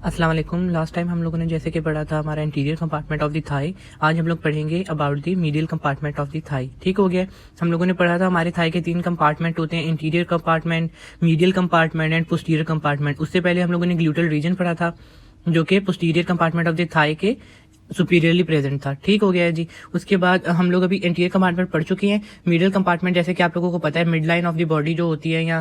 अस्सलाम वालेकुम। Last time हम लोगों ने जैसे कि पढ़ा था हमारा interior compartment of the thigh. आज हम लोग पढ़ेंगे about the medial compartment of the thigh. ठीक हो गया। हम लोगों ने पढ़ा था हमारे थाई के 3 कंपार्टमेंट होते हैं, interior compartment, medial compartment and posterior compartment. उससे पहले हम लोगों ने ग्लूटल रीजन पढ़ा था जो कि posterior compartment of the thigh के सुपीरियरली प्रेजेंट था। ठीक हो गया है जी। उसके बाद हम लोग अभी इंटीरियर कंपार्टमेंट पढ़ चुके हैं। मिडिल कंपार्टमेंट जैसे कि आप लोगों को पता है, mid line of the body जो होती है, या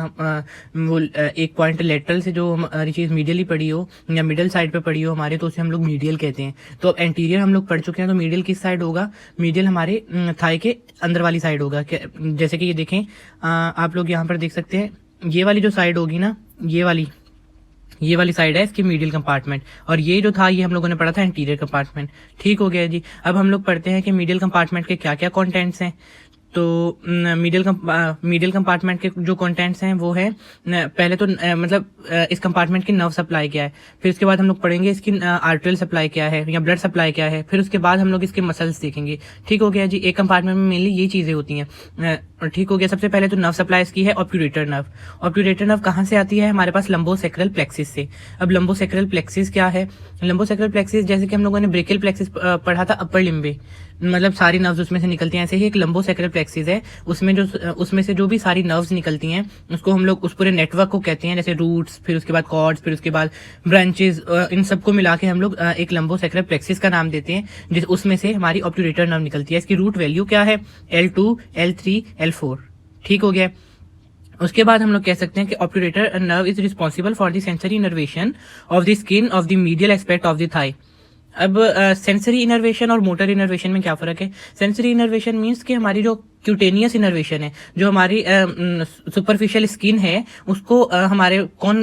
वो एक पॉइंट लेटरल से जो हमारी चीज मीडियली पड़ी हो या मिडिल साइड पे पड़ी हो हमारे, तो उसे हम लोग मीडियल कहते हैं। तो अब एंटीरियर हम लोग पढ़ चुके हैं, तो मीडियल किस साइड होगा? मीडियल हमारे थाई के अंदर वाली साइड होगा। जैसे कि ये देखें, आप लोग यहाँ पर देख सकते हैं, ये वाली जो साइड होगी ना, ये वाली साइड है इसकी मीडियल कंपार्टमेंट, और ये जो था ये हम लोगों ने पढ़ा था इंटीरियर कंपार्टमेंट। ठीक हो गया जी। अब हम लोग पढ़ते हैं कि मीडियल कंपार्टमेंट के क्या क्या कंटेंट्स हैं। तो मीडियल कंपार्टमेंट के जो कंटेंट्स हैं वो है, पहले तो इस कंपार्टमेंट की नर्व सप्लाई क्या है, फिर उसके बाद हम लोग पढ़ेंगे इसकी आर्टरियल सप्लाई क्या है या ब्लड सप्लाई क्या है, फिर उसके बाद हम लोग इसके मसल्स देखेंगे। ठीक हो गया जी। एक कंपार्टमेंट में मेनली ये चीजें होती हैं। ठीक हो गया। सबसे पहले तो नर्व सप्लाई इसकी है ऑब्ट्यूरेटर नर्व। ऑब्ट्यूरेटर नर्व कहाँ से आती है? हमारे पास लंबोसेक्रल प्लेक्सिस से। अब लंबोसेक्रल प्लेक्सिस क्या है? लंबोसेक्रल प्लेक्सिस जैसे कि हम लोगों ने ब्रेकियल प्लेक्सिस पढ़ा था, अपर लिम्बे, मतलब सारी नर्व्स उसमें से निकलती हैं, ऐसे ही एक लंबोसेक्रल प्लेक्सिस है। उसमें से जो भी सारी नर्व्स निकलती हैं उसको हम लोग उस पूरे नेटवर्क को कहते हैं, जैसे रूट्स, फिर उसके बाद कॉर्ड्स, फिर उसके बाद ब्रांचेस, इन सबको मिला के हम लोग एक लंबोसेक्रल प्लेक्सिस का नाम देते हैं, उसमें से हमारी ऑब्ट्यूरेटर नर्व निकलती है। इसकी रूट वैल्यू क्या है? L2, L3, L4। ठीक हो गया। उसके बाद हम लोग कह सकते हैं कि obturator nerve is responsible for the sensory innervation of the skin of the medial aspect of the thigh. अब सेंसरी इनर्वेशन और मोटर इनर्वेशन में क्या फर्क है? सेंसरी इनर्वेशन मीन्स कि हमारी जो क्यूटेनियस इनर्वेशन है, जो हमारी सुपरफिशियल स्किन है, उसको हमारे कौन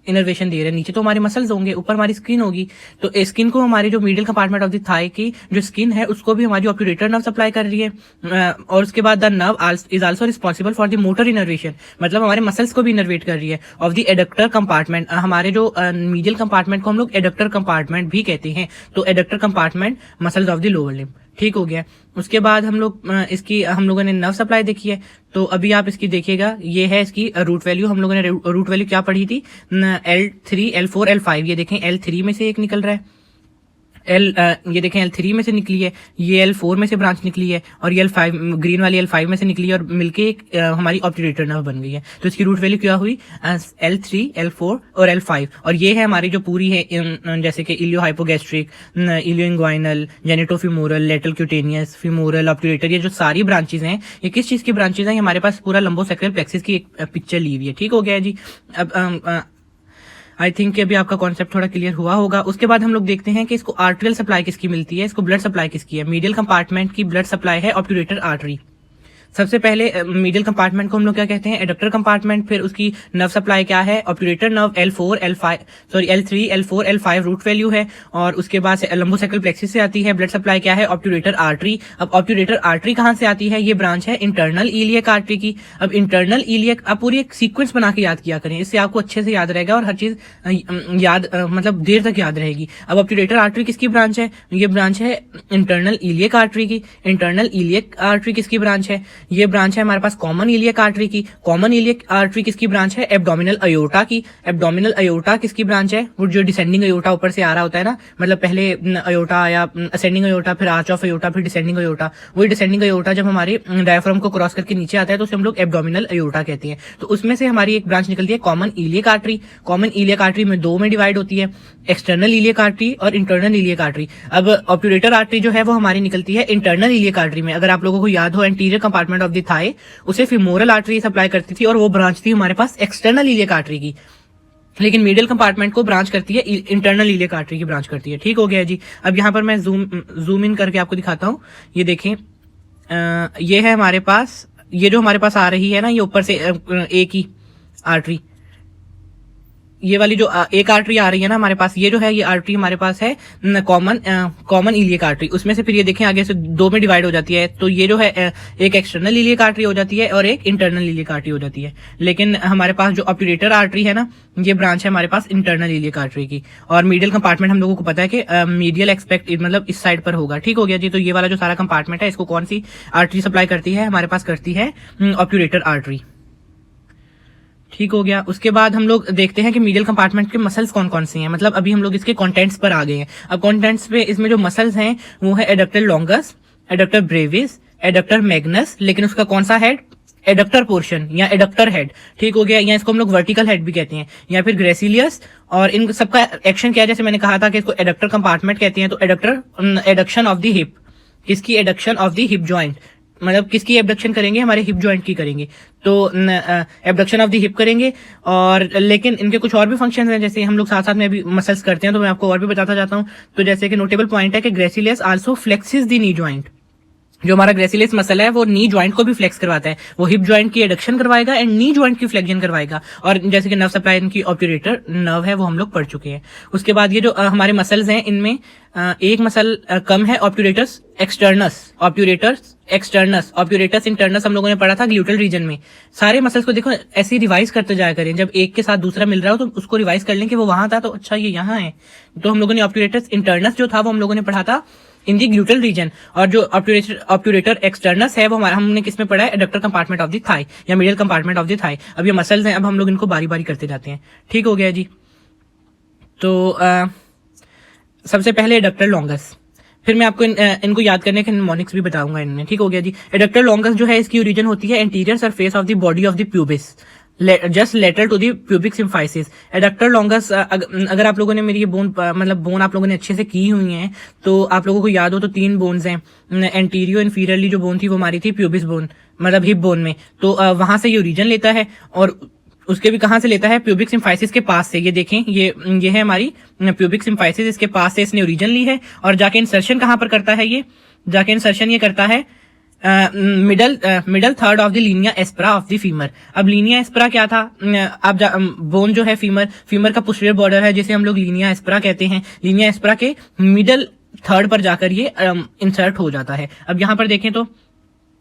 इनर्वेशन दे रहे हैं? नीचे तो हमारे मसल्स होंगे, ऊपर हमारी स्किन होगी। तो स्किन को हमारी जो middle compartment of the thigh की जो स्किन है उसको भी हमारी ऑब्ट्यूरेटर नर्व सप्लाई कर रही है। और उसके बाद the nerve is also responsible for the motor innervation, मतलब हमारे मसल्स को भी इनर्वेट कर रही है, ऑफ द एडक्टर कंपार्टमेंट। हमारे जो मीडियल कंपार्टमेंट को हम लोग एडक्टर कंपार्टमेंट भी कहते हैं। तो adductor compartment muscles of the lower limb. ठीक हो गया। उसके बाद हम लोगों ने नर्व सप्लाई देखी है। तो अभी आप इसकी देखिएगा, ये है इसकी रूट वैल्यू। हम लोगों ने रूट वैल्यू क्या पढ़ी थी? L3, L4, L5। ये देखें L3 में से एक निकल रहा है, ये देखें L3 में से निकली है, ये L4 में से ब्रांच निकली है, और ये L5, ग्रीन वाली L5 में से निकली है, और मिलके एक हमारी ऑब्ट्यूरेटर नर्व बन गई है। तो इसकी रूट वैल्यू क्या हुई? L3, L4 और L5। और ये है हमारी जो पूरी है, जैसे कि ilio hypogastric, ilio inguinal, genitofemoral, lateral cutaneous, femoral, obturator, ये जो सारी ब्रांचेज हैं, ये किस चीज की ब्रांचेज हैं? हमारे पास पूरा लंबोसेक्रल प्लेक्सिस की एक पिक्चर ली हुई है। ठीक हो गया जी। अब आई थिंक कि अभी आपका कॉन्सेप्ट थोड़ा क्लियर हुआ होगा। उसके बाद हम लोग देखते हैं कि इसको आर्टरियल सप्लाई किसकी मिलती है, इसको ब्लड सप्लाई किसकी है। मीडियल कंपार्टमेंट की ब्लड सप्लाई है ऑब्ट्यूरेटर आर्टरी। सबसे पहले मीडियल कंपार्टमेंट को हम लोग क्या कहते हैं? Adductor compartment. फिर उसकी नर्व सप्लाई क्या है? Obturator nerve L3, L4, L5 root value है, और उसके बाद से लंबोसेक्रल प्लेक्सिस से आती है। ब्लड सप्लाई क्या है? Obturator artery. अब ऑब्ट्यूरेटर आर्टरी कहाँ से आती है? ये ब्रांच है इंटरनल इलियक आर्टरी की। अब इंटरनल इलियक, आप पूरी एक सीक्वेंस बना के याद किया करें, इससे आपको अच्छे से याद रहेगा और हर चीज मतलब देर तक याद रहेगी। अब ऑब्ट्यूरेटर आर्टरी किसकी ब्रांच है? ये ब्रांच है इंटरनल इलियक आर्टरी की। इंटरनल इलियक आर्टरी किसकी ब्रांच है? ये ब्रांच है हमारे पास कॉमन इलियक आर्टरी की। कॉमन इलियक आर्टरी किसकी ब्रांच है? एब्डोमिनल अयोर्टा की। एब्डोमिनल अयोर्टा किसकी ब्रांच है? वो जो डिसेंडिंग अयोर्टा ऊपर से आ रहा होता है ना, मतलब पहले अयोर्टा आया, असेंडिंग अयोर्टा, फिर आर्च ऑफ अयोर्टा, फिर डिसेंडिंग अयोर्टा। वही डिसेंडिंग अयोर्टा जब हमारे डायफ्राम को क्रॉस करके नीचे आता है तो उसे हम लोग एब्डोमिनल अयोर्टा कहते हैं। तो उसमें से हमारी एक ब्रांच निकलती है common iliac artery. Common iliac artery में दो में डिवाइड होती है, एक्सटर्नल इलियक आर्टरी और इंटरनल इलियक आर्टरी। अब ऑब्ट्यूरेटर आर्टरी जो है वो हमारी निकलती है इंटरनल इलियक आर्टरी में। अगर आप लोगों को याद हो, anterior compartment of the thigh उसे फिमोरल आर्टरी सप्लाई करती थी, और वो ब्रांच थी हमारे पास एक्सटर्नल इलियक आर्टरी की। लेकिन मिडिल कंपार्टमेंट को ब्रांच करती है इंटरनल इलियक आर्टरी की ब्रांच करती है। ठीक हो गया जी। अब यहाँ पर मैं जूम इन करके आपको दिखाता हूँ। ये देखें, ये है हमारे पास, ये जो हमारे पास आ रही है ना, ये ऊपर से एक ही आर्टरी, ये वाली जो एक आर्टरी आ रही है ना हमारे पास, ये जो है ये आर्टरी हमारे पास है कॉमन इलियक आर्टरी। उसमें से फिर ये देखें आगे से दो में डिवाइड हो जाती है। तो ये जो है एक एक्सटर्नल इलियक आर्टरी हो जाती है और एक इंटरनल इलियक आर्टरी हो जाती है। लेकिन हमारे पास जो ऑब्ट्यूरेटर आर्टरी है ना, ये ब्रांच है हमारे पास इंटरनल इलियक आर्टरी की। और मीडियल कंपार्टमेंट हम लोगों को पता है कि मीडियल एक्सपेक्ट मतलब इस साइड पर होगा। ठीक हो गया जी। तो ये वाला जो सारा कंपार्टमेंट है इसको कौन सी आर्टरी सप्लाई करती है? हमारे पास करती है ऑब्ट्यूरेटर आर्टरी। ठीक हो गया। उसके बाद हम लोग देखते हैं कि मीडियल कंपार्टमेंट के मसल्स कौन कौन से हैं, मतलब अभी हम लोग इसके कंटेंट्स पर आ गए हैं। अब कंटेंट्स पे इसमें जो मसल्स हैं वो है adductor longus, adductor Brevis, adductor Magnus, लेकिन उसका कौन सा हेड, एडक्टर पोर्शन या एडक्टर हेड, ठीक हो गया, या इसको हम लोग वर्टिकल हेड भी कहते हैं, या फिर ग्रेसिलियस। और इन सबका एक्शन क्या है, जैसे मैंने कहा था कि इसको एडक्टर कंपार्टमेंट कहते हैं, तो adductor adduction of the hip, किसकी adduction of the hip joint, मतलब किसकी एबडक्शन करेंगे, हमारे हिप जॉइंट की करेंगे, तो एबडक्शन ऑफ द हिप करेंगे। और लेकिन इनके कुछ और भी फंक्शंस हैं, जैसे हम लोग साथ साथ में अभी मसल्स करते हैं तो मैं आपको और भी बताता जाता हूँ। तो जैसे कि नोटेबल पॉइंट है कि ग्रेसिलियस आल्सो फ्लेक्सिस द नी जॉइंट, जो हमारा ग्रेसिलियस मसल है वो नी जॉइंट को भी फ्लेक्स करवाता है, वो हिप जॉइंट की एडक्शन करवाएगा एंड नी जॉइंट की फ्लेक्शन करवाएगा। और जैसे कि नर्व सप्लाई इनकी ऑब्ट्यूरेटर नर्व है वो हम लोग पढ़ चुके हैं। उसके बाद ये जो हमारे मसल्स हैं इनमें एक मसल कम है, ऑब्ट्यूरेटर्स एक्सटर्नस, ऑब्ट्यूरेटर्स एक्सटर्नस, ऑब्ट्यूरेटर्स इंटरनस हम लोगों ने पढ़ा था ग्लूटल रीजन में। सारे मसल्स को देखो ऐसे ही रिवाइज करते जाया करें, जब एक के साथ दूसरा मिल रहा हो तो उसको रिवाइज कर लें कि वो वहां था तो अच्छा ये यहाँ है। तो हम लोगों ने ऑब्ट्यूरेटर्स इंटरनस जो था वो हम लोगों ने पढ़ा था इन दी ग्लूटल रीजन, और जो ऑब्ट्यूरेटर एक्सटर्नस है वो हमारा हमने किस में पढ़ा है, adductor compartment of the thigh या medial compartment of the thigh. अब ये मसल्स हैं, अब हम लोग इनको बारी बारी करते जाते हैं। ठीक हो गया जी। तो सबसे पहले एडक्टर लॉन्गस, फिर मैं आपको इनको याद करने के निमोनिक्स भी बताऊंगा इनमें। ठीक हो गया जी। एडक्टर लॉन्गस जो है इसकी ओरिजिन होती है anterior surface of the body of the pubis, just lateral to the pubic symphysis. Adductor longus, अगर आप लोगों ने मेरी ये बोन मतलब बोन आप लोगों ने अच्छे से की हुई है तो आप लोगों को याद हो तो 3 बोन्स हैं। एंटीरियो इन्फीरियरली जो बोन थी वो हमारी थी प्यूबिस बोन, मतलब हिप बोन में, तो वहां से ये ओरिजिन लेता है। और उसके भी कहां से लेता है, प्यूबिक सिम्फाइसिस के पास से। ये देखें, ये है हमारी प्यूबिक सिम्फाइसिस, इसके पास से इसने ओरिजिन ली है। और जाके इंसर्शन कहां पर करता है, ये जाके इंसर्शन ये करता है middle third of the linea aspera of the femur. अब लीनिया एस्परा क्या था, अब बोन जो है फीमर का पोस्टीरियर बॉर्डर है जिसे हम लोग लीनिया एस्परा कहते हैं। लीनिया एस्परा के मिडल थर्ड पर जाकर ये इंसर्ट हो जाता है। अब यहाँ पर देखें तो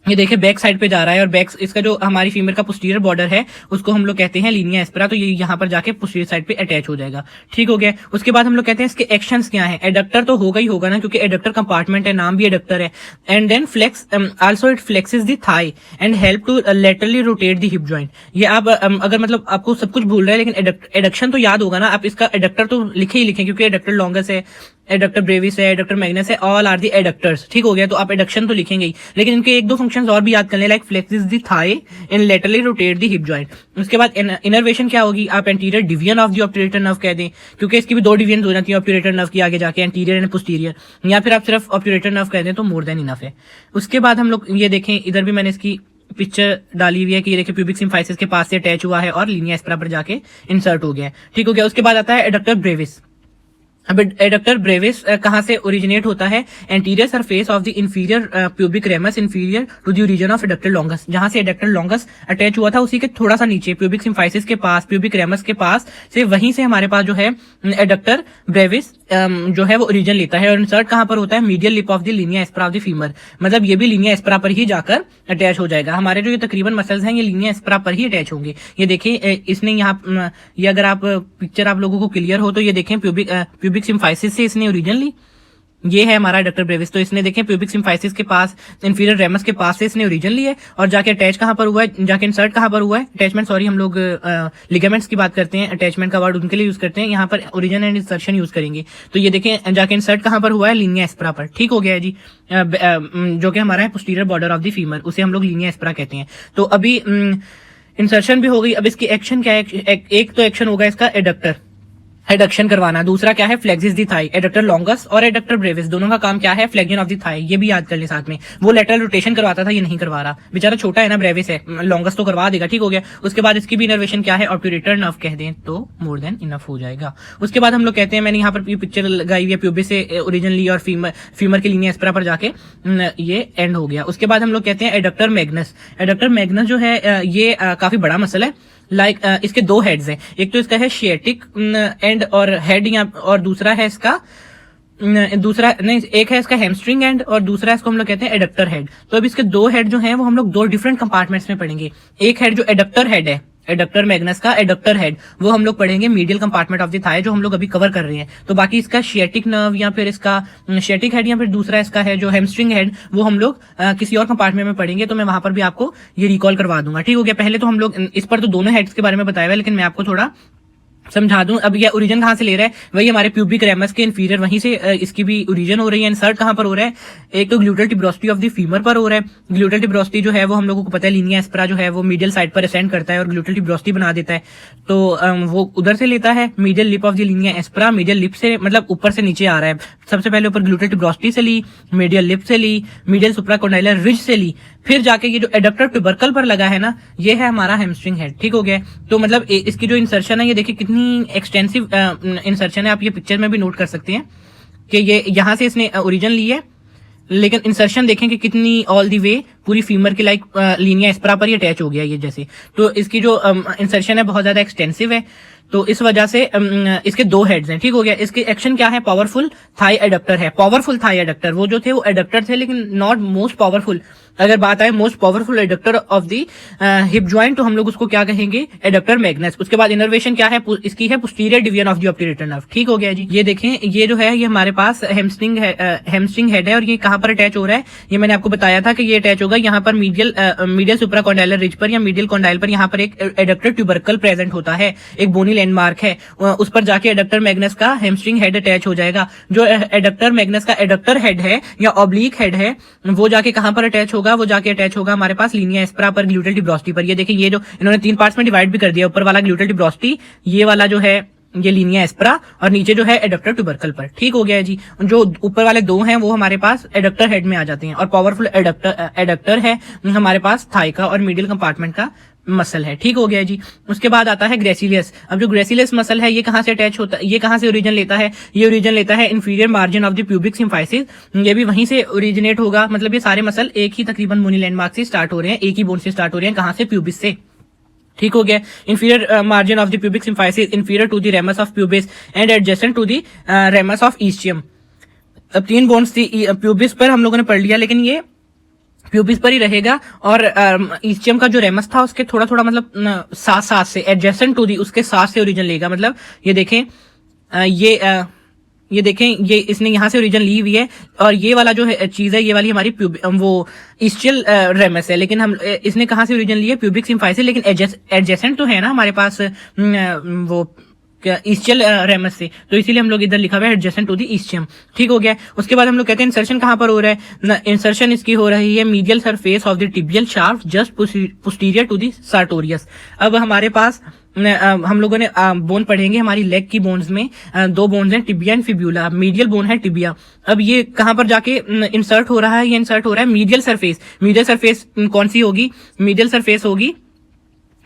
ये देखिए बैक साइड पे जा रहा है, और बैक इसका जो हमारी फीमर का पोस्टीरियर बॉर्डर है उसको हम लोग कहते हैं लीनिया एस्परा, तो ये यहाँ पर जाके पोस्टीरियर साइड पे अटैच हो जाएगा। ठीक हो गया। उसके बाद हम लोग कहते हैं इसके एक्शंस क्या हैं। एडक्टर तो होगा ही होगा ना, क्योंकि एडक्टर कंपार्टमेंट है, नाम भी एडक्टर है। And then flex, also it flexes the thigh and help to laterally rotate the hip joint. ये आप अगर मतलब आपको सब कुछ भूल रहा है लेकिन एडक्शन तो याद होगा ना, आप इसका एडक्टर तो लिखे ही लिखें, क्योंकि एडक्टर लॉन्गस है, एडक्टर ब्रेविस है, एडक्टर मैग्नस है, ऑल आर दी एडक्टर्स। ठीक हो गया। तो आप एडक्शन तो लिखेंगे ही, लेकिन इनके 1-2 फंक्शंस और भी याद कर लें, like flexes the thigh and laterally rotate the hip joint. उसके बाद इनर्वेशन क्या होगी, आप anterior division of the obturator nerve कह दें, क्योंकि इसकी भी 2 डिवीजन हो जाती है ऑब्ट्यूरेटर नर्व की आगे जाके, एंटीरियर एंड पोस्टीरियर, या फिर आप सिर्फ ऑब्ट्यूरेटर नर्व कह दें तो मोर देन इनफ है। उसके बाद हम लोग ये देखें, इधर भी मैंने इसकी पिक्चर डाली हुई है कि ये देखिए प्यूबिक सिम्फाइसिस के पास से अटैच हुआ है और लीनिया एस्परा पर जाके इंसर्ट हो गया है। ठीक हो गया। उसके बाद आता है एडक्टर ब्रेविस। अब एडक्टर ब्रेविस कहां से ओरिजिनेट होता है, anterior surface of the inferior pubic ramus inferior to the region of adductor longus. जहां से एडक्टर लॉन्गस अटैच हुआ था उसी के थोड़ा सा नीचे प्यूबिक सिम्फाइसिस के पास, प्यूबिक रेमस के पास से, वहीं से हमारे पास जो है एडक्टर ब्रेविस जो है वो ओरिजिन लेता है। और इंसर्ट कहां पर होता है, medial lip of the linea aspera of the femur, मतलब ये भी लीनिया एस्परा पर ही जाकर अटैच हो जाएगा। हमारे जो ये तकरीबन मसल्स हैं ये लीनिया एस्परा पर ही अटैच होंगे। ये देखिए इसने यहाँ, ये अगर आप पिक्चर आप लोगों को क्लियर हो तो ये देखें प्यूबिक सिम्फाइसिस से इसने ओरिजिन ली, ये है हमारा एडक्टर ब्रेविस। तो इसने देखें प्यूबिक सिम्फाइसिस के पास, इंफीरियर रेमस के पास से इसने ओरिजिन ली है, और जाके अटैच कहां पर हुआ है, जाके इंसर्ट कहां पर हुआ है, अटैचमेंट सॉरी हम लोग लिगामेंट्स की बात करते हैं, अटैचमेंट का वर्ड उनके लिए यूज करते हैं, यहाँ पर ओरिजिन एंड इंसर्शन यूज करेंगे। तो ये देखें जाके इंसर्ट कहां पर हुआ है, लीनिया एस्परा पर। ठीक हो गया है जी। जो कि हमारा है posterior border of the femur, उसे हम लोग लीनिया एस्परा कहते हैं। तो अभी इंसर्शन भी हो गई। अब इसकी एक्शन क्या है, एक तो एक्शन होगा इसका एडक्शन करवाना, दूसरा क्या है, फ्लेक्सिस दी थाई। एडक्टर लॉन्गस और एडक्टर ब्रेविस दोनों का काम क्या है, फ्लेक्शन ऑफ दी थाई। ये भी याद कर ले साथ में। वो लेटरल रोटेशन करवाता था, ये नहीं करवा रहा, बेचारा छोटा है ना, ब्रेविस है, लॉन्गस तो करवा देगा। ठीक हो गया। उसके बाद इसकी भी इनर्वेशन क्या है, ऑब्ट्यूरेटर नर्व कह दें तो मोर देन इनफ हो जाएगा। उसके बाद हम लोग कहते हैं, मैंने यहाँ पर पिक्चर लगाई हुई है, प्यूबिस से ओरिजिन ली और फीमर की लीनिया एस्परा पर जाके ये एंड हो गया। उसके बाद हम लोग कहते हैं एडक्टर मैग्नस। एडक्टर मैग्नस जो है ये काफी बड़ा मसल है। लाइक इसके 2 हेड्स हैं, एक तो इसका है शिएटिक एंड और हेड, और दूसरा है इसका एक है इसका हैमस्ट्रिंग एंड, और दूसरा इसको हम लोग कहते हैं एडक्टर हेड। तो अब इसके 2 हेड जो हैं वो हम लोग 2 डिफरेंट कंपार्टमेंट्स में पढ़ेंगे। एक हेड जो एडक्टर हेड है, एडक्टर मैग्नस का एडक्टर हेड, वो हम लोग पढ़ेंगे medial compartment of the thigh, जो हम लोग अभी कवर कर रहे हैं। तो बाकी इसका शिएटिक नर्व या फिर इसका शिएटिक हेड या फिर दूसरा इसका है जो हैमस्ट्रिंग हेड, वो हम लोग किसी और कंपार्टमेंट में पढ़ेंगे, तो मैं वहां पर भी आपको ये रिकॉल करवा दूंगा। ठीक हो गया। पहले तो हम लोग इस पर तो दोनों हेड्स के बारे में बताया हुआ है, लेकिन मैं आपको थोड़ा समझा दूं। अब ये ओरिजिन कहां से ले रहा है, वही हमारे प्यूबिक रेमस के इंफीरियर, वहीं से इसकी भी ओरिजिन हो रही है। इंसर्ट कहां पर हो रहा है, एक तो ग्लूटल टिब्रोस्टी ऑफ द फीमर पर हो रहा है। ग्लूटल टिब्रोस्टी जो है वो हम लोगों को पता है लीनिया एस्परा जो है वो मीडियल साइड पर असेंड करता है और ग्लूटल टिब्रोस्टी बना देता है, तो वो उधर से लेता है। Medial lip of the linea aspera, medial lip से मतलब ऊपर से नीचे आ रहा है। सबसे पहले ऊपर ग्लूटल टिब्रोस्टी से ली, मीडियल लिप से ली, मीडियल सुप्राकोंडाइलर रिज से ली, फिर जाके ये जो एडक्टर ट्यूबरकल पर लगा है ना, ये है हमारा हैमस्ट्रिंग हेड। ठीक हो गया। तो मतलब इसकी जो इंसर्शन है, ये देखिए कितनी एक्सटेंसिव इंसर्शन है, आप ये पिक्चर में भी नोट कर सकते हैं कि ये यहां से इसने ओरिजिन ली है, लेकिन इंसर्शन देखें कि कितनी ऑल दी वे पूरी फीमर की लाइक लीनिया एस्परा पर ही अटैच हो गया ये जैसे। तो इसकी जो इंसर्शन है बहुत ज्यादा एक्सटेंसिव है, तो इस वजह से इसके दो हेड्स हैं। ठीक हो गया। इसके एक्शन क्या है, पावरफुल थाई एडक्टर है। पावरफुल थाई एडक्टर, वो जो थे वो एडक्टर थे लेकिन नॉट मोस्ट पावरफुल। अगर बात आए most powerful adductor of the hip joint, तो हम लोग उसको क्या कहेंगे, एडक्टर मैग्नस। उसके बाद इनर्वेशन क्या है, इसकी है posterior division of the obturator nerve. ठीक हो गया जी। ये देखें, ये जो है ये हमारे पास हैमस्ट्रिंग हेड है और ये कहां पर अटैच हो रहा है, ये मैंने आपको बताया था कि ये अटैच होगा यहाँ पर मीडियल सुप्राकोंडाइलर रिज पर या मीडियल कोंडाइल पर। यहाँ पर एक एडक्टर ट्यूबरकल प्रेजेंट होता है, एक बोनी लैंडमार्क है, उस पर जाके एडक्टर मैग्नस का हैमस्ट्रिंग हेड अटैच हो जाएगा। जो एडक्टर मैग्नस का एडक्टर हेड है या ऑब्लिक हेड है, वो जाके कहां पर अटैच होगा, वो जाके अटैच होगा हमारे पास लीनिया एस्परा पर, ग्लूटल टिब्रोस्टी पर। ये देखिए, ये जो इन्होंने 3 पार्ट्स में डिवाइड भी कर दिया, ऊपर वाला ग्लूटल टिब्रोस्टी, ये वाला जो है ये लीनिया एस्परा, और नीचे जो है एडक्टर ट्यूबरकल पर। ठीक हो गया जी। जो ऊपर वाले दो हैं वो हमारे पास एडक्टर हेड में आ जाते हैं, और पावरफुल एडक्टर है हमारे पास थाई का और मीडियल कंपार्टमेंट का मसल है। ठीक हो गया जी। उसके बाद आता है ग्रेसिलियस। अब जो ग्रेसिलियस मसल है ये कहां से अटैच होता है, ये कहां से ओरिजिन लेता है, ये ओरिजिन लेता है inferior margin of the pubic symphysis. ये भी वहीं से ओरिजिनेट होगा, मतलब ये सारे मसल एक ही तकरीबन बोनी लैंडमार्क से स्टार्ट हो रहे हैं, एक ही बोन से स्टार्ट हो रहे हैं, कहां से, प्यूबिस से। ठीक हो गया। Inferior margin of the pubic symphysis, inferior to the ramus of pubis and adjacent to the ramus of ischium. अब 3 बोन्स थी, प्यूबिस पर हम लोगों ने पढ़ लिया, लेकिन ये प्यूबिस पर ही रहेगा, और ईस्चियम का जो रेमस था उसके थोड़ा थोड़ा मतलब साथ से एडजेसेंट टू दी, उसके साथ से ओरिजिन लेगा। मतलब ये देखें, ये देखें, ये इसने यहां से ओरिजिन ली हुई है, और ये वाला जो है चीज है, ये वाली हमारी वो ईस्चियल रेमस है, लेकिन हम इसने कहां से ओरिजिन ली है, प्यूबिक सिम्फाइसिस, लेकिन एडजेसेंट तो है ना हमारे पास वो ईस्चियल रेमस से, तो इसीलिए हम लोग इधर लिखा हुआ है एडजेसेंट टू द ईस्चियम। ठीक हो गया। उसके बाद हम लोग कहते हैं इंसर्शन कहां पर हो रहा है, इंसर्शन इसकी हो रही है medial surface of the tibial shaft just posterior to the sartorius. अब हमारे पास हम लोगों ने बोन पढ़ेंगे, हमारी लेग की बोन्स में 2 बोन्स हैं, tibia and fibula. Medial bone है टिबिया। अब ये कहां पर जाके इंसर्ट हो रहा है, ये इंसर्ट हो रहा है मीडियल सरफेस। मीडियल सरफेस कौन सी होगी, मीडियल सरफेस होगी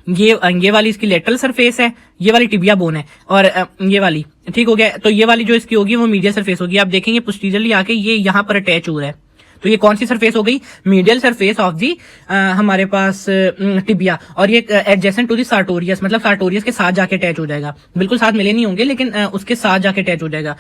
ये वाली, इसकी लेटरल सरफेस है, ये वाली टिबिया बोन है, और ये वाली। ठीक हो गया। तो ये वाली जो इसकी होगी वो मीडियल सरफेस होगी। आप देखेंगे पोस्टीरियरली आके ये यहाँ पर अटैच हो रहा है, तो ये कौन सी सरफेस हो गई, मीडियल सरफेस ऑफ दी हमारे पास टिबिया, और ये एडजेसेंट टू दी सार्टोरियस, मतलब सार्टोरियस के साथ जाके अटैच हो जाएगा। बिल्कुल साथ मिले नहीं होंगे, लेकिन उसके साथ जाके अटैच हो जाएगा।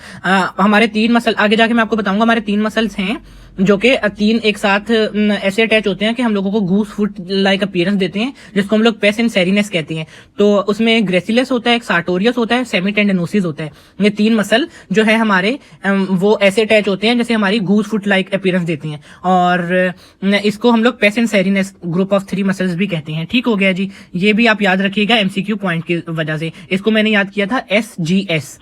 हमारे 3 मसल, आगे जाके मैं आपको बताऊंगा, हमारे 3 मसल्स हैं जो कि 3 एक साथ ऐसे अटैच होते हैं कि हम लोगों को गूस फुट लाइक अपीयरेंस देते हैं, जिसको हम लोग पेस इन सेरिनेस कहते हैं। तो उसमें एक ग्रेसिलस होता है, एक सार्टोरियस होता है, सेमी टेंडनोसिस होता है। ये 3 मसल जो है हमारे वो ऐसे अटैच होते हैं जैसे हमारी गूस फुट लाइक अपीयरेंस देती हैं, और इसको हम लोग pes anserinus group of 3 muscles भी कहते हैं। ठीक हो गया जी। ये भी आप याद रखिएगा एमसीक्यू पॉइंट की वजह से। इसको मैंने याद किया था SGS,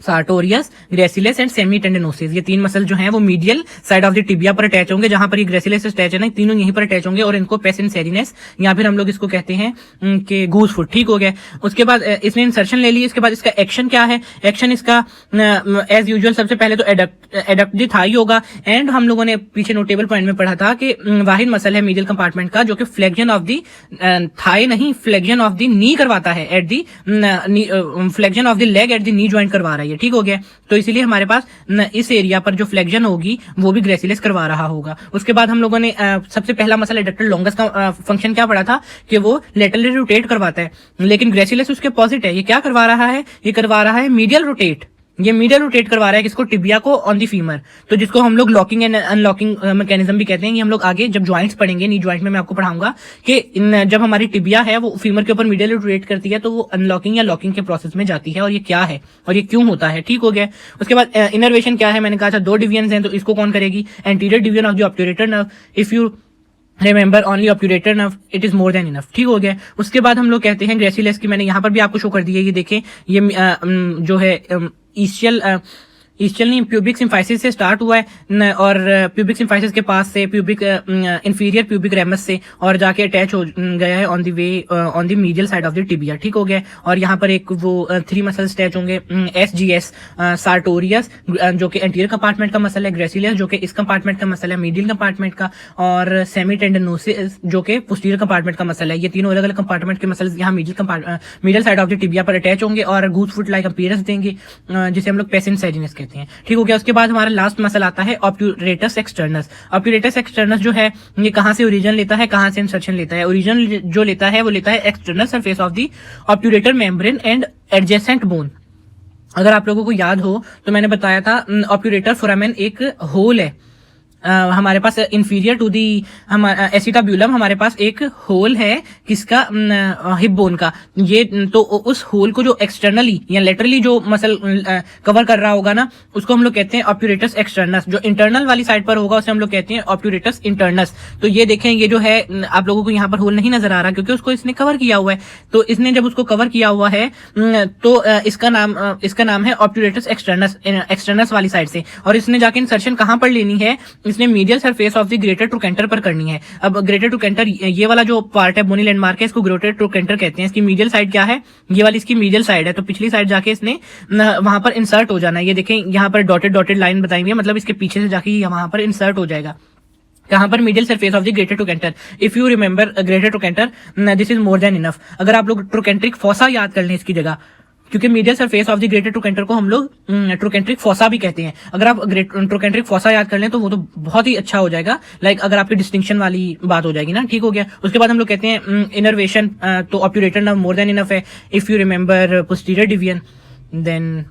सार्टोरियस, ग्रेसिलियस एंड सेमी टेंडनोसिस। ये 3 मसल जो हैं वो medial side of the tibia पर अटैच होंगे, जहां पर ये ग्रेसिलियस अटैच है ना, तीनों यहीं पर अटैच होंगे, और इनको पेस इन सेरिनेस या फिर हम लोग इसको कहते हैं कि गूस फुट। ठीक हो गया। उसके बाद इसने इंसर्शन ले ली। इसके बाद इसका एक्शन क्या है, एक्शन इसका एज यूजुअल सबसे पहले तो एडक्ट द थाई होगा, एंड हम लोगों ने पीछे नोटेबल पॉइंट में पढ़ा था कि वाहिद मसल है मीडियल कंपार्टमेंट का जो कि फ्लेक्शन ऑफ द थाई नहीं, फ्लेक्शन ऑफ द नी करवाता है, at the flexion of the leg at the knee joint करवा रहा है। ठीक हो गया। तो इसीलिए हमारे पास इस एरिया पर जो फ्लेक्शन होगी वो भी ग्रेसिलियस करवा रहा होगा। उसके बाद हम लोगों ने सबसे पहला मसल एडक्टर लॉन्गस का फंक्शन क्या पढ़ा था कि वो लेटरली रोटेट करवाता है, लेकिन ग्रेसिलियस उसके अपोजिट है। ये क्या करवा रहा है, ये करवा रहा है मीडियल रोटेट। ये मीडियल रोटेट करवा रहा है किसको, टिबिया को ऑन दी फीमर, तो जिसको हम लोग लॉकिंग एंड अनलॉकिंग मैकेनिज्म भी कहते हैं। ये हम लोग आगे जब ज्वाइंट्स पढ़ेंगे, नी ज्वाइंट में मैं आपको पढ़ाऊंगा कि जब हमारी टिबिया है वो फीमर के ऊपर मीडियल रोटेट करती है तो वो अनलॉकिंग या लॉकिंग के प्रोसेस में जाती है, और ये क्या है और ये क्यों होता है। ठीक हो गया। उसके बाद इनर्वेशन क्या है, मैंने कहा था 2 डिवीजन हैं, तो इसको कौन करेगी, anterior division of the obturator nerve. If you remember only obturator nerve it is more than enough. ठीक हो गया। उसके बाद हम लोग कहते हैं ग्रेसिलेस की, मैंने यहाँ पर भी आपको शो कर दी है, ये देखें, ये जो है ईस्टियल नहीं, प्यूबिक सिम्फाइसिस से स्टार्ट हुआ है और प्यूबिक सिम्फाइसिस के पास से प्यूबिक इंफीरियर प्यूबिक रेमस से और जाके अटैच हो गया है on the way on the medial side of the tibia. ठीक हो गया। और यहाँ पर एक वो 3 मसल्स अटैच होंगे, SGS सार्टोरियस जो कि एंटीरियर कंपार्टमेंट का मसल है, ग्रेसिलियस जो कि इस कंपार्टमेंट का मसल है मीडियल कंपार्टमेंट का, और सेमी टेंडनोसिस जो कि पोस्टीरियर कंपार्टमेंट का मसल है। ये तीनों अलग अलग कंपार्टमेंट के मसल्स यहाँ medial side of the tibia पर अटैच होंगे और गूज फुट लाइक अपीयरेंस देंगे, जिसे हम लोग पेसेंट सेजिनस कहते हैं। ठीक हो गया। उसके बाद हमारा लास्ट मसल आता है ऑब्ट्यूरेटस एक्सटर्नस। ऑब्ट्यूरेटस एक्सटर्नस जो है ये कहां से ओरिजिन लेता है, कहां से इंसर्शन लेता है। ओरिजिन जो लेता है वो लेता है external surface of the obturator membrane and adjacent bone. अगर आप लोगों को याद हो तो मैंने बताया था ऑब्ट्यूरेटर फोरामेन एक होल है, हमारे पास इंफीरियर टू दी हमारा एसिटाब्यूलम, हमारे पास एक होल है किसका, हिप बोन का। ये तो उस होल को जो एक्सटर्नली या लेटरली जो मसल कवर कर रहा होगा ना, उसको हम लोग कहते हैं ऑब्ट्यूरेटस एक्सटर्नस। जो इंटरनल वाली साइड पर होगा उसे हम लोग कहते हैं ऑब्ट्यूरेटस इंटरनस। तो ये देखें, ये जो है आप लोगों को यहाँ पर होल नहीं नजर आ रहा क्योंकि उसको इसने कवर किया हुआ है। तो इसने जब उसको कवर किया हुआ है तो इसका नाम है ऑब्ट्यूरेटस एक्सटर्नस, एक्सटर्नस वाली साइड से। और इसने जाके इंसर्शन कहाँ पर लेनी है, इसने medial surface of the greater trochanter पर करनी है। अब ग्रेटर ट्रोकेंटर ये वाला जो पार्ट है, बोनी लैंडमार्क है, इसको ग्रेटर ट्रोकेंटर कहते हैं। इसकी मीडियल साइड क्या है, ये वाली इसकी मीडियल साइड है, तो पिछली साइड जाके इसने वहां पर इंसर्ट हो जाना है। ये देखें यहाँ पर डॉटेड लाइन बताई हुई है, मतलब इसके पीछे से जाके वहां पर इंसर्ट हो जाएगा। कहां पर, medial surface of the greater trochanter. If you remember greater trochanter, this is more than enough. अगर आप लोग ट्रोकेंट्रिक फोसा याद कर लें इसकी जगह, क्योंकि medial surface of the greater trochanter को हम लोग ट्रोकेंट्रिक फोसा भी कहते हैं। अगर आप ट्रोकेंट्रिक फोसा याद कर लें तो वो तो बहुत ही अच्छा हो जाएगा, लाइक अगर आपकी डिस्टिंक्शन वाली बात हो जाएगी ना। ठीक हो गया। उसके बाद हम लोग कहते हैं इनर्वेशन, तो obturator nerve more than enough है। If you remember posterior division then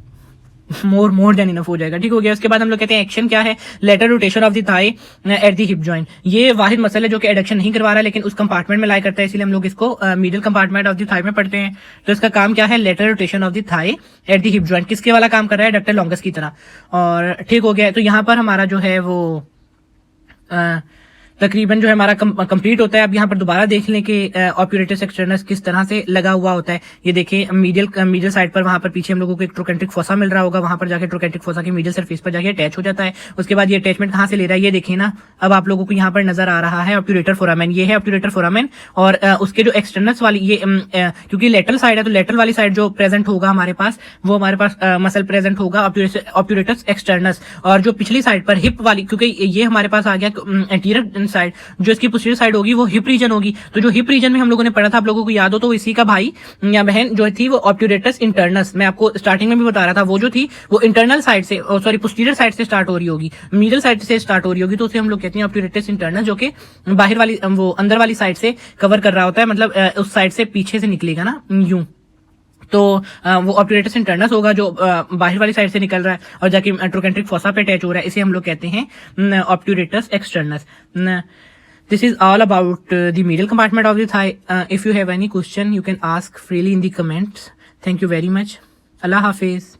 more than enough हो जाएगा। ठीक हो गया। उसके बाद हम लोग कहते हैं एक्शन क्या है, lateral rotation of the thigh at the hip joint. ये वाहिद मसल है जो कि एडक्शन नहीं करवा रहा है लेकिन उस कंपार्टमेंट में लाई करता है, इसलिए हम लोग इसको middle compartment of the thigh में पढ़ते हैं। तो इसका काम क्या है, lateral rotation of the thigh at the hip joint. किसके वाला काम कर रहा है, डक्टर लॉन्गस की तरह। और ठीक हो गया। तो यहाँ पर हमारा जो है वो तकरीबन जो है हमारा कंप्लीट होता है। अब यहाँ पर दोबारा देख लें कि ऑब्ट्यूरेटस एक्सटर्नस किस तरह से लगा हुआ होता है। ये देखें, मीडियल साइड पर वहां पर पीछे हम लोगों को एक ट्रोकेंट्रिक फोसा मिल रहा होगा, वहां पर जाके ट्रोकेंट्रिक फोसा की मीडियल सरफेस पर जाके अटैच हो जाता है। उसके बाद ये अटैचमेंट कहाँ से ले रहा है, ये देखें ना, अब आप लोगों को यहाँ पर नजर आ रहा है ऑब्ट्यूरेटर फोरामेन। ये है ऑब्ट्यूरेटर फोरामेन और उसके जो एक्सटर्नस वाली ये क्योंकि लेटरल साइड है तो लेटरल वाली साइड जो प्रेजेंट होगा हमारे पास, वो हमारे पास मसल प्रेजेंट होगा ऑब्ट्यूरेटस एक्सटर्नस। और जो पिछली साइड पर हिप वाली, क्योंकि ये हमारे पास आ गया एंटीरियर साइड, जो इसकी पोस्टीरियर साइड होगी वो हिप रीजन होगी। तो जो हिप रीजन में हम लोगों ने पढ़ा था, आप लोगों को याद हो तो इसी का भाई या बहन जो थी वो ऑब्ट्यूरेटस इंटरनस, मैं आपको स्टार्टिंग में भी बता रहा था, वो जो थी वो इंटरनल साइड से, सॉरी पोस्टीरियर साइड से स्टार्ट हो रही होगी, मिडिल साइड से स्टार्ट हो रही होगी, तो उसे हम लोग कहते हैं ऑब्ट्यूरेटस इंटरनस, जो कि बाहर वाली वो अंदर वाली साइड से कवर कर रहा होता है, मतलब उस साइड से पीछे से निकलेगा ना यूं, तो वो ऑब्ट्यूरेटस इंटरनस होगा जो बाहर वाली साइड से निकल रहा है और जाके ट्रोकेंट्रिक फोसा पे अटैच हो रहा है, इसे हम लोग कहते हैं ऑब्ट्यूरेटस एक्सटर्नस। This is all about the medial compartment of the thigh. If you have any question, you can ask freely in the comments. Thank you very much. Allah Hafiz.